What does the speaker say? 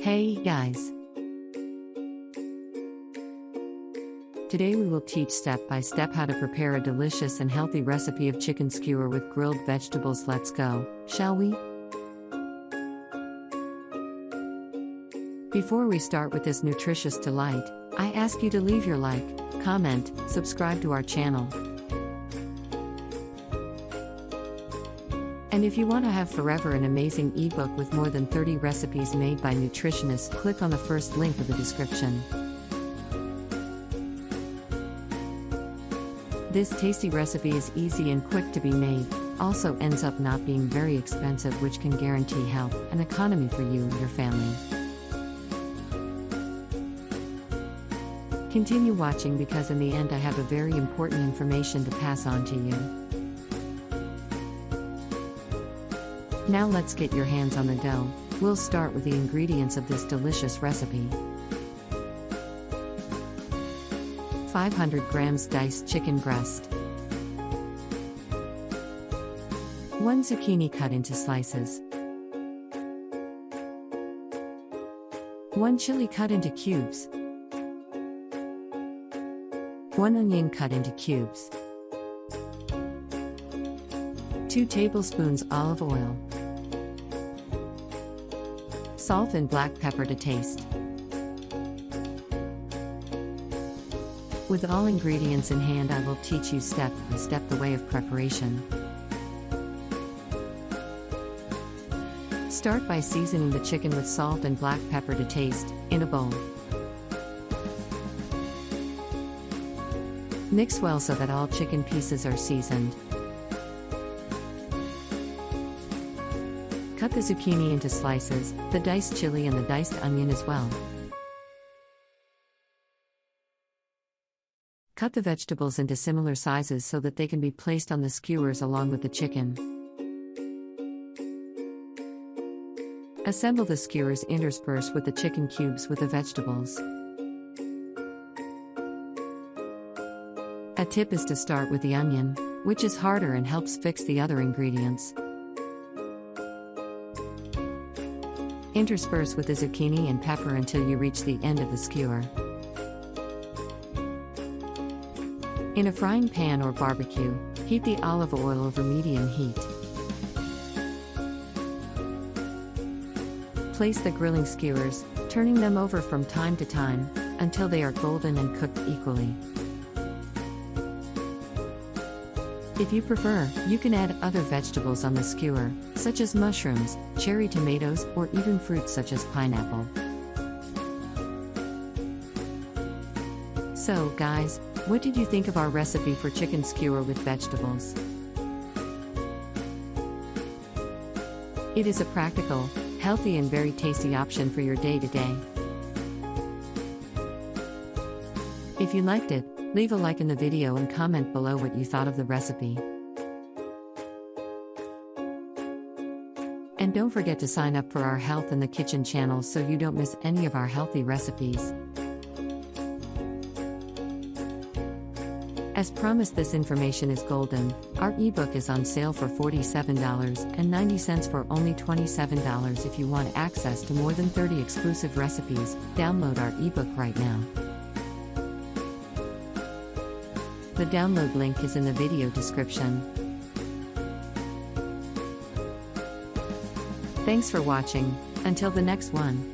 Hey guys! Today we will teach step by step how to prepare a delicious and healthy recipe of chicken skewer with grilled vegetables. Let's go, shall we? Before we start with this nutritious delight, I ask you to leave your like, comment, subscribe to our channel. And if you want to have forever an amazing ebook with more than 30 recipes made by nutritionists, click on the first link of the description. This tasty recipe is easy and quick to be made, also ends up not being very expensive, which can guarantee health and economy for you and your family. Continue watching because in the end I have a very important information to pass on to you. Now let's get your hands on the dough. We'll start with the ingredients of this delicious recipe. 500 grams diced chicken breast. 1 zucchini cut into slices. 1 chili cut into cubes. 1 onion cut into cubes. 2 tablespoons olive oil. Salt and black pepper to taste. With all ingredients in hand, I will teach you step by step the way of preparation. Start by seasoning the chicken with salt and black pepper to taste, in a bowl. Mix well so that all chicken pieces are seasoned. Cut the zucchini into slices, the diced chili and the diced onion as well. Cut the vegetables into similar sizes so that they can be placed on the skewers along with the chicken. Assemble the skewers interspersed with the chicken cubes with the vegetables. A tip is to start with the onion, which is harder and helps fix the other ingredients. Intersperse with the zucchini and pepper until you reach the end of the skewer. In a frying pan or barbecue, heat the olive oil over medium heat. Place the grilling skewers, turning them over from time to time, until they are golden and cooked equally. If you prefer, you can add other vegetables on the skewer, such as mushrooms, cherry tomatoes, or even fruits such as pineapple. So, guys, what did you think of our recipe for chicken skewer with vegetables? It is a practical, healthy and very tasty option for your day-to-day. If you liked it, leave a like in the video and comment below what you thought of the recipe. And don't forget to sign up for our Health in the Kitchen channel so you don't miss any of our healthy recipes. As promised, this information is golden. Our ebook is on sale for $47.90 for only $27 if you want access to more than 30 exclusive recipes. Download our ebook right now. The download link is in the video description. Thanks for watching. Until the next one.